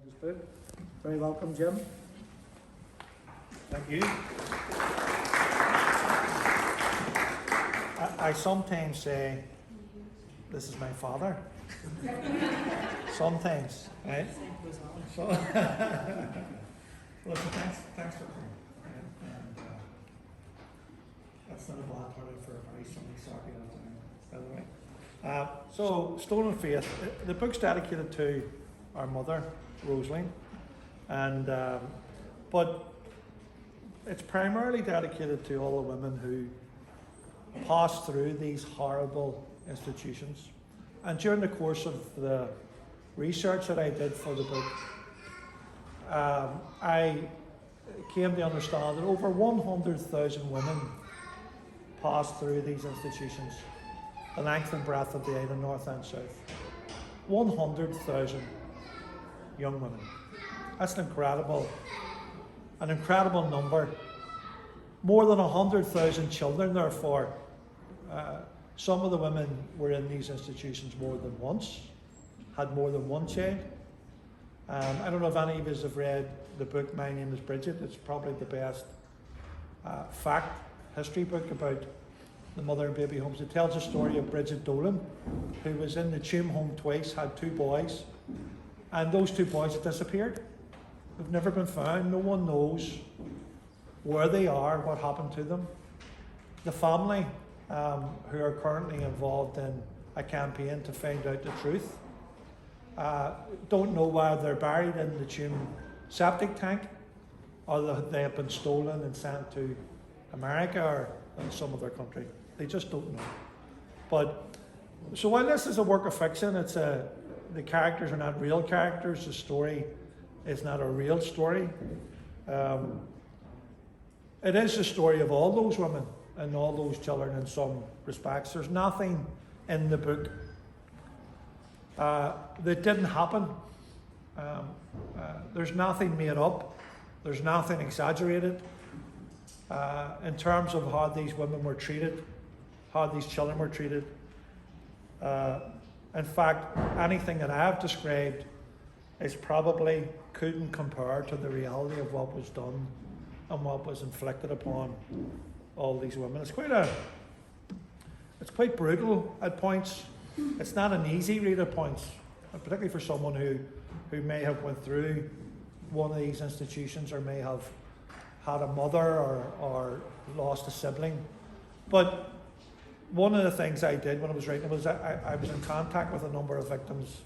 His book. Very welcome, Jim. Thank you. I sometimes say, this is my father. Sometimes, right? So, well, thanks for coming. And, that's not a bad turnout for a very sunny, Saturday afternoon, by the way. So, Stolen Faith, the book's dedicated to our mother, Rosaline, and but it's primarily dedicated to all the women who passed through these horrible institutions. And during the course of the research that I did for the book, I came to understand that over 100,000 women passed through these institutions, the length and breadth of the island, north and south. 100,000 young women. That's an incredible number. More than 100,000 children, therefore. Some of the women were in these institutions more than once, had more than one child. I don't know if any of us have read the book My Name is Bridget. It's probably the best history book about the mother and baby homes. It tells the story of Bridget Dolan, who was in the Tomb home twice, had two boys, and those two boys have disappeared. They've never been found. No one knows where they are, what happened to them. The family, who are currently involved in a campaign to find out the truth, don't know whether they're buried in the Tomb septic tank, or they have been stolen and sent to America or in some other country. They just don't know. But so while this is a work of fiction, the characters are not real characters. The story is not a real story. It is the story of all those women and all those children in some respects. There's nothing in the book that didn't happen. There's nothing made up. There's nothing exaggerated in terms of how these women were treated, how these children were treated. In fact, anything that I've described is probably couldn't compare to the reality of what was done and what was inflicted upon all these women. It's quite brutal at points. It's not an easy read at points, particularly for someone who may have went through one of these institutions or may have had a mother or lost a sibling. But one of the things I did when I was writing was I was in contact with a number of victims,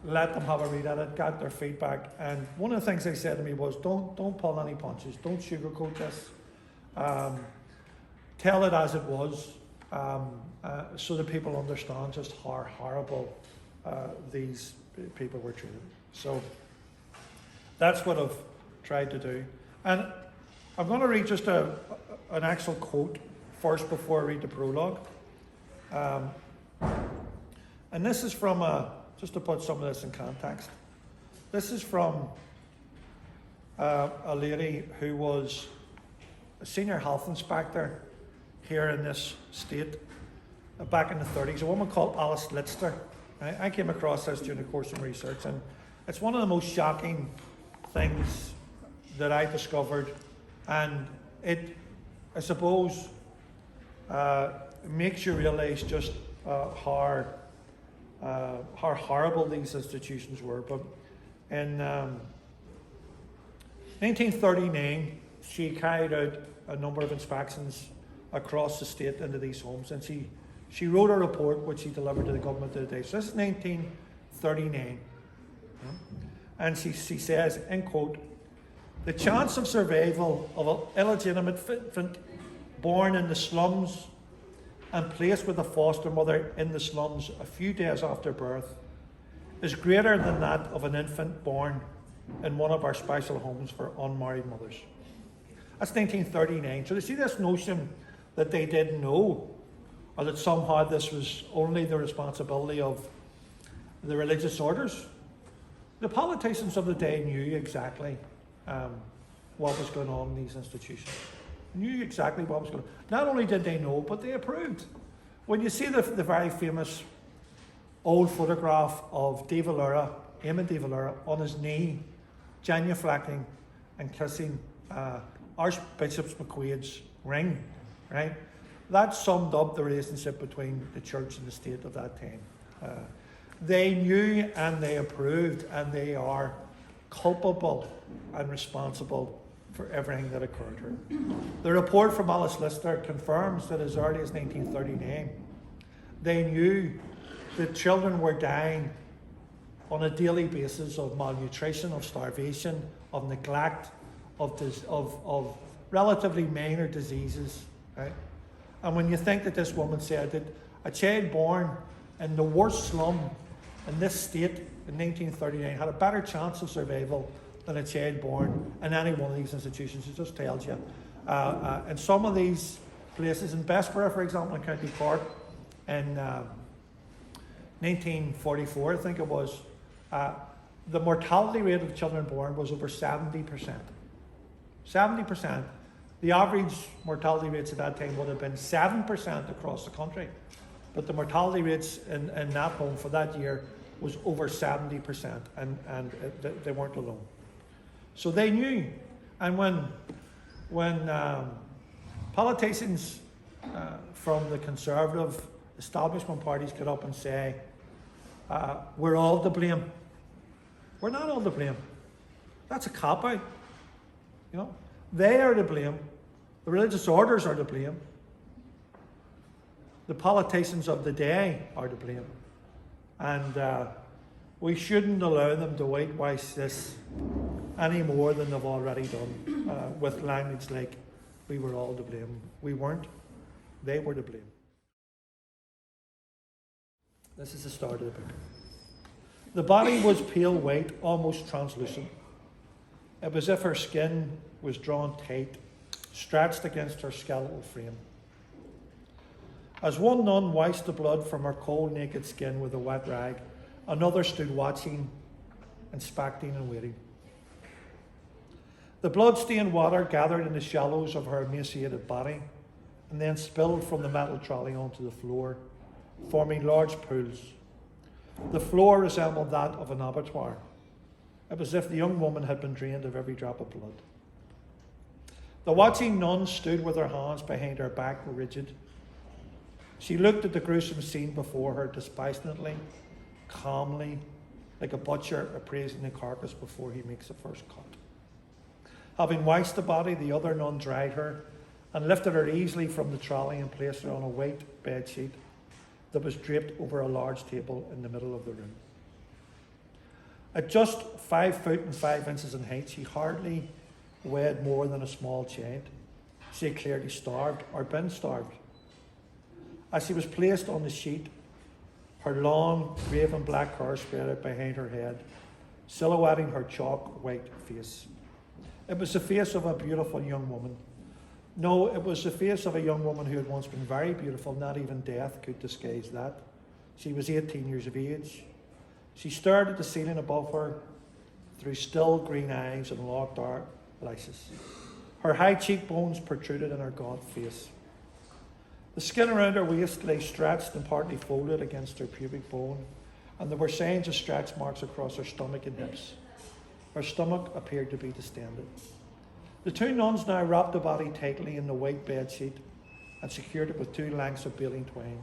let them have a read at it, got their feedback, and one of the things they said to me was, don't pull any punches, don't sugarcoat this, tell it as it was, so that people understand just how horrible these people were treated. So that's what I've tried to do. And I'm going to read just an actual quote first before I read the prologue. And this is from, just to put some of this in context, this is from a lady who was a senior health inspector here in this state back in the 30s, a woman called Alice Litster. I came across this during the course of research, and it's one of the most shocking things that I discovered, and it, I suppose, makes you realise just how horrible these institutions were. But in 1939, she carried out a number of inspections across the state into these homes, and she wrote a report which she delivered to the government of the day. So this is 1939. And she says, in quote, "The chance of survival of an illegitimate infant born in the slums and placed with a foster mother in the slums a few days after birth is greater than that of an infant born in one of our special homes for unmarried mothers." That's 1939. So you see this notion that they didn't know, or that somehow this was only the responsibility of the religious orders. The politicians of the day knew exactly what was going on in these institutions. Knew exactly what was going on. Not only did they know, but they approved. When you see the very famous old photograph of De Valera Eamon de Valera, on his knee, genuflecting and kissing Archbishop McVeigh's ring, right? That summed up the relationship between the church and the state of that time. They knew and they approved, and they are culpable and responsible for everything that occurred here. The report from Alice Lister confirms that as early as 1939, they knew that children were dying on a daily basis of malnutrition, of starvation, of neglect, of relatively minor diseases, right? And when you think that this woman said that a child born in the worst slum in this state in 1939 had a better chance of survival than a child born in any one of these institutions, it just tells you. In some of these places, in Bessborough, for example, in County Cork, in 1944, I think it was, the mortality rate of children born was over 70%. 70%. The average mortality rates at that time would have been 7% across the country. But the mortality rates in that home for that year was over 70%, and they weren't alone. So they knew. And when politicians from the Conservative establishment parties get up and say, we're all to blame, we're not all to blame. That's a cop-out. You know, they are to blame. The religious orders are to blame. The politicians of the day are to blame. And we shouldn't allow them to whitewash this any more than they've already done with language like, we were all to blame. We weren't. They were to blame. This is the start of the book. The body was pale white, almost translucent. It was as if her skin was drawn tight, stretched against her skeletal frame. As one nun wiped the blood from her cold, naked skin with a wet rag, another stood watching, inspecting and waiting. The blood-stained water gathered in the shallows of her emaciated body and then spilled from the metal trolley onto the floor, forming large pools. The floor resembled that of an abattoir. It was as if the young woman had been drained of every drop of blood. The watching nun stood with her hands behind her back, rigid. She looked at the gruesome scene before her dispassionately, calmly, like a butcher appraising the carcass before he makes the first cut. Having washed the body, the other nun dried her and lifted her easily from the trolley and placed her on a white bedsheet that was draped over a large table in the middle of the room. At just 5 foot and 5 inches in height, she hardly weighed more than a small child. She had clearly starved or been starved. As she was placed on the sheet, her long, raven black hair spread out behind her head, silhouetting her chalk white face. It was the face of a beautiful young woman. No, it was the face of a young woman who had once been very beautiful. Not even death could disguise that. She was 18 years of age. She stared at the ceiling above her through still green eyes and long dark lashes. Her high cheekbones protruded in her gaunt face. The skin around her waist lay stretched and partly folded against her pubic bone, and there were signs of stretch marks across her stomach and hips. Her stomach appeared to be distended. The two nuns now wrapped the body tightly in the white bedsheet and secured it with 2 lengths of baling twine.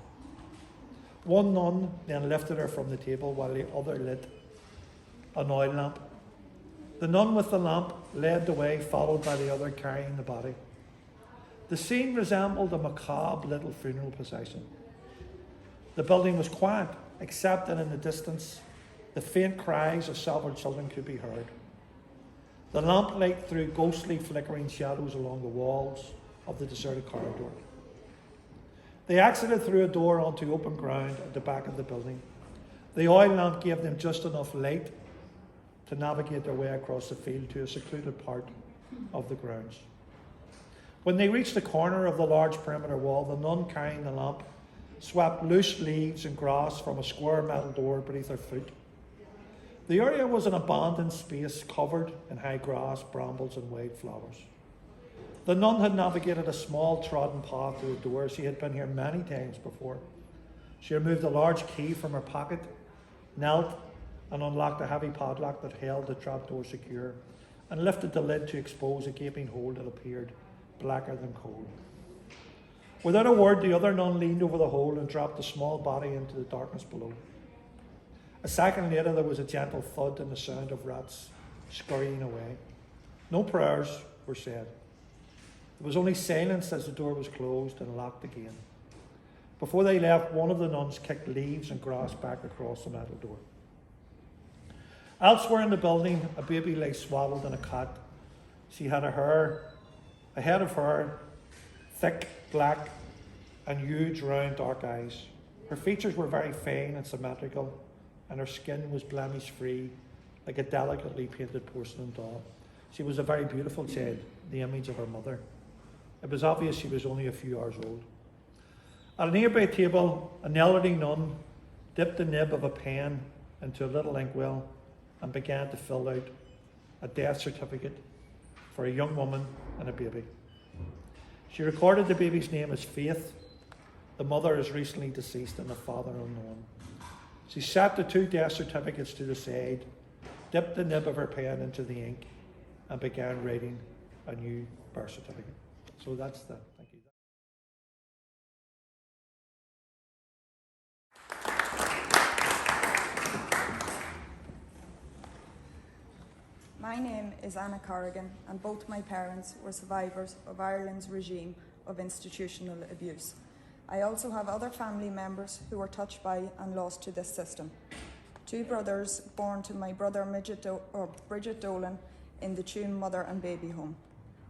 One nun then lifted her from the table while the other lit an oil lamp. The nun with the lamp led the way, followed by the other carrying the body. The scene resembled a macabre little funeral procession. The building was quiet, except that in the distance, the faint cries of several children could be heard. The lamplight threw ghostly flickering shadows along the walls of the deserted corridor. They exited through a door onto open ground at the back of the building. The oil lamp gave them just enough light to navigate their way across the field to a secluded part of the grounds. When they reached the corner of the large perimeter wall, the nun carrying the lamp swept loose leaves and grass from a square metal door beneath her foot. The area was an abandoned space covered in high grass, brambles and wild flowers. The nun had navigated a small trodden path to the door. She had been here many times before. She removed a large key from her pocket, knelt and unlocked a heavy padlock that held the trapdoor secure, and lifted the lid to expose a gaping hole that appeared blacker than coal. Without a word, the other nun leaned over the hole and dropped the small body into the darkness below. A second later, there was a gentle thud and the sound of rats scurrying away. No prayers were said. There was only silence as the door was closed and locked again. Before they left, one of the nuns kicked leaves and grass back across the metal door. Elsewhere in the building, a baby lay swaddled in a cot. She had a head of hair, thick, black, and huge, round, dark eyes. Her features were very fine and symmetrical, and her skin was blemish-free, like a delicately painted porcelain doll. She was a very beautiful child, the image of her mother. It was obvious she was only a few hours old. At a nearby table, an elderly nun dipped the nib of a pen into a little inkwell and began to fill out a death certificate for a young woman and a baby. She recorded the baby's name as Faith. The mother is recently deceased and the father unknown. She set the two death certificates to the side, dipped the nib of her pen into the ink, and began writing a new birth certificate. So that's that. Thank you. My name is Anna Corrigan, and both my parents were survivors of Ireland's regime of institutional abuse. I also have other family members who were touched by and lost to this system. Two brothers born to my brother Bridget Dolan in the Tuam Mother and Baby Home.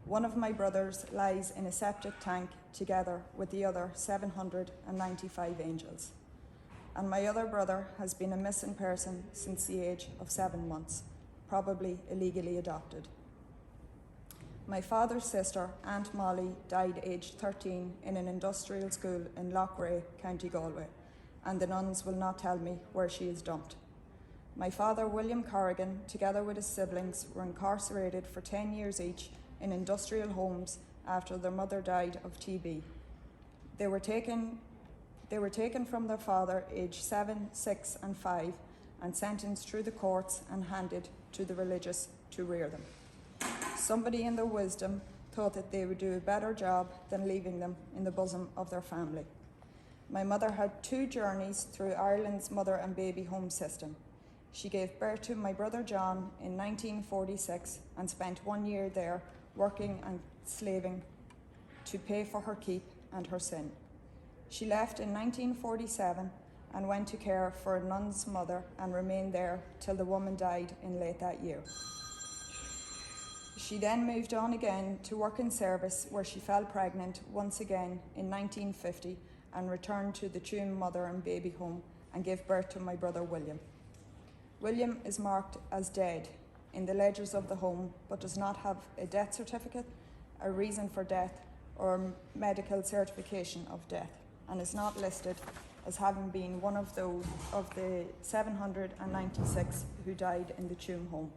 One of my brothers lies in a septic tank together with the other 795 angels. And my other brother has been a missing person since the age of 7 months, probably illegally adopted. My father's sister, Aunt Molly, died aged 13 in an industrial school in Loughrea, County Galway, and the nuns will not tell me where she is dumped. My father, William Corrigan, together with his siblings, were incarcerated for 10 years each in industrial homes after their mother died of TB. They were taken from their father aged 7, 6 and 5 and sentenced through the courts and handed to the religious to rear them. Somebody in their wisdom thought that they would do a better job than leaving them in the bosom of their family. My mother had 2 journeys through Ireland's mother and baby home system. She gave birth to my brother John in 1946 and spent 1 year there working and slaving to pay for her keep and her sin. She left in 1947 and went to care for a nun's mother and remained there till the woman died in late that year. She then moved on again to work in service, where she fell pregnant once again in 1950 and returned to the Tuam Mother and Baby Home and gave birth to my brother William. William is marked as dead in the ledgers of the home, but does not have a death certificate, a reason for death, or medical certification of death, and is not listed as having been one of the 796 who died in the Tuam home.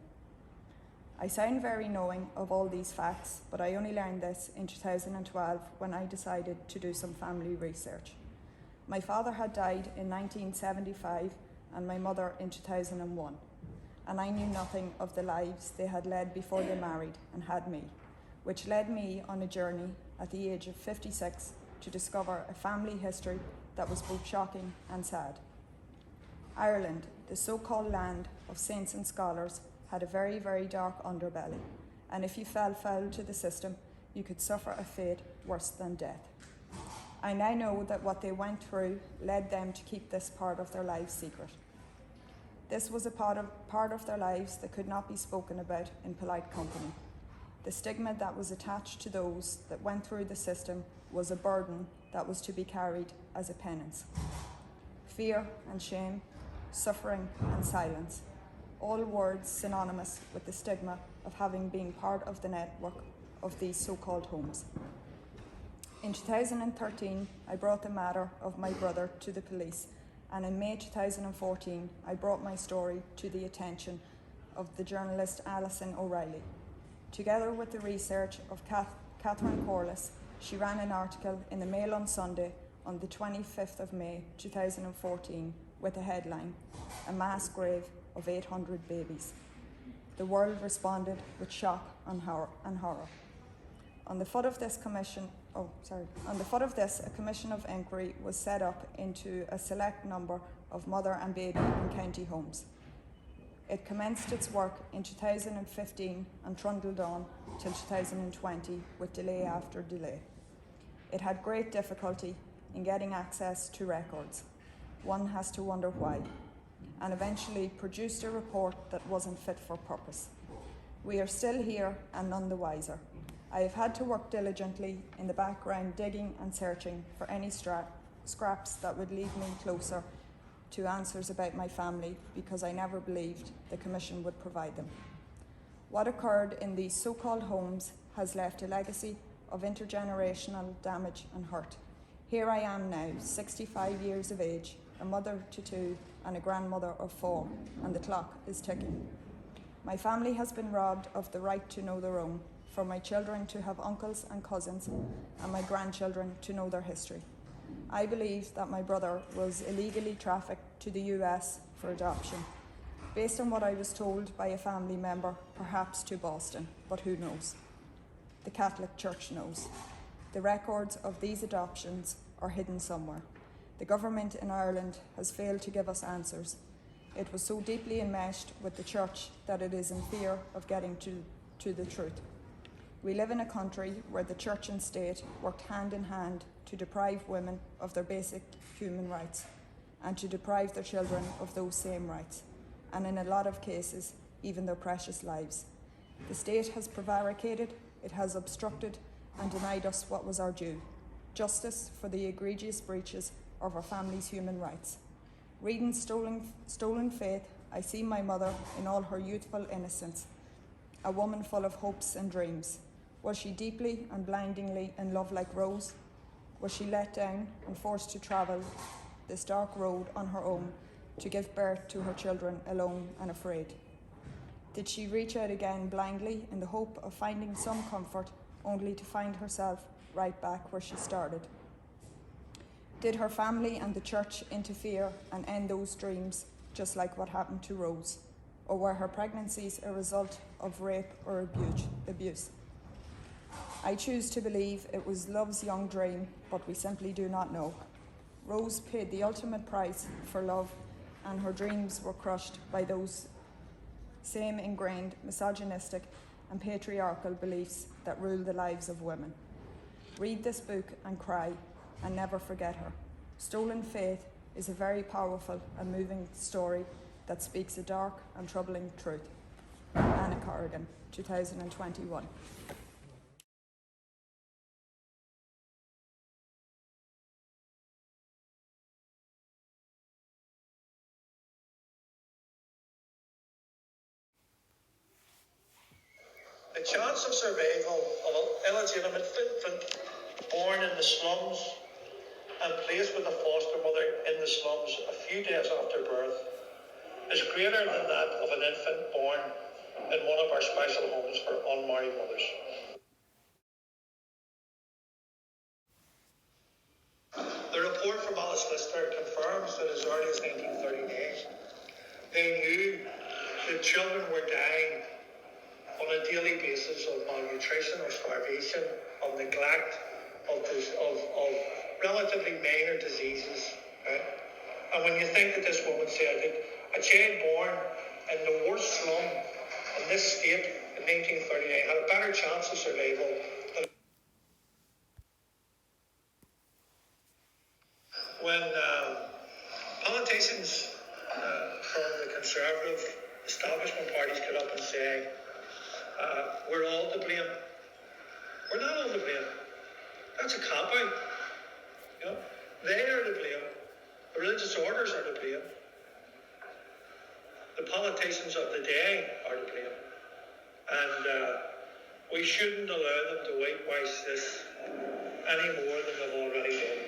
I sound very knowing of all these facts, but I only learned this in 2012 when I decided to do some family research. My father had died in 1975 and my mother in 2001, and I knew nothing of the lives they had led before they married and had me, which led me on a journey at the age of 56 to discover a family history that was both shocking and sad. Ireland, the so-called land of saints and scholars, had a very, very dark underbelly, and if you fell foul to the system, you could suffer a fate worse than death. I now know that what they went through led them to keep this part of their lives secret. This was a part of their lives that could not be spoken about in polite company. The stigma that was attached to those that went through the system was a burden that was to be carried as a penance. Fear and shame, suffering and silence, all words synonymous with the stigma of having been part of the network of these so-called homes. In 2013, I brought the matter of my brother to the police, and in May 2014, I brought my story to the attention of the journalist Alison O'Reilly. Together with the research of Catherine Corliss, she ran an article in the Mail on Sunday on the 25th of May 2014 with the headline, "A Mass Grave of 800 babies. The world responded with shock and horror. On the foot of this, a commission of inquiry was set up into a select number of mother and baby and county homes. It commenced its work in 2015 and trundled on till 2020 with delay after delay. It had great difficulty in getting access to records. One has to wonder why, and eventually produced a report that wasn't fit for purpose. We are still here and none the wiser. I have had to work diligently in the background, digging and searching for any scraps that would lead me closer to answers about my family, because I never believed the Commission would provide them. What occurred in these so-called homes has left a legacy of intergenerational damage and hurt. Here I am now, 65 years of age, a mother to two and a grandmother of 4, and the clock is ticking. My family has been robbed of the right to know their own, for my children to have uncles and cousins, and my grandchildren to know their history. I believe that my brother was illegally trafficked to the US for adoption. Based on what I was told by a family member, perhaps to Boston, but who knows? The Catholic Church knows. The records of these adoptions are hidden somewhere. The government in Ireland has failed to give us answers. It was so deeply enmeshed with the Church that it is in fear of getting to the truth. We live in a country where the Church and state worked hand in hand to deprive women of their basic human rights and to deprive their children of those same rights, and in a lot of cases, even their precious lives. The state has prevaricated, it has obstructed and denied us what was our due: justice for the egregious breaches of our family's human rights. Reading Stolen Faith, I see my mother in all her youthful innocence, a woman full of hopes and dreams. Was she deeply and blindingly in love like Rose? Was she let down and forced to travel this dark road on her own to give birth to her children alone and afraid? Did she reach out again blindly in the hope of finding some comfort, only to find herself right back where she started? Did her family and the Church interfere and end those dreams, just like what happened to Rose? Or were her pregnancies a result of rape or abuse? I choose to believe it was love's young dream, but we simply do not know. Rose paid the ultimate price for love, and her dreams were crushed by those same ingrained misogynistic and patriarchal beliefs that rule the lives of women. Read this book and cry, and never forget her. Stolen Faith is a very powerful and moving story that speaks a dark and troubling truth. Anna Corrigan, 2021. The chance of survival of an illegitimate infant born in the slums and placed with a foster mother in the slums a few days after birth is greater than that of an infant born in one of our special homes for unmarried mothers. The report from Alice Lister confirms that as early as 1939 they knew that children were dying on a daily basis of malnutrition or starvation, of neglect, of relatively minor diseases. Right? And when you think that this woman said that a child born in the worst slum in this state in 1939 had a better chance of survival than when politicians from the Conservative establishment parties get up and say, we're all to blame. We're not all to blame. That's a cop-out. You know, they are to blame. The religious orders are to blame. The politicians of the day are to blame. And we shouldn't allow them to whitewash this any more than they've already done.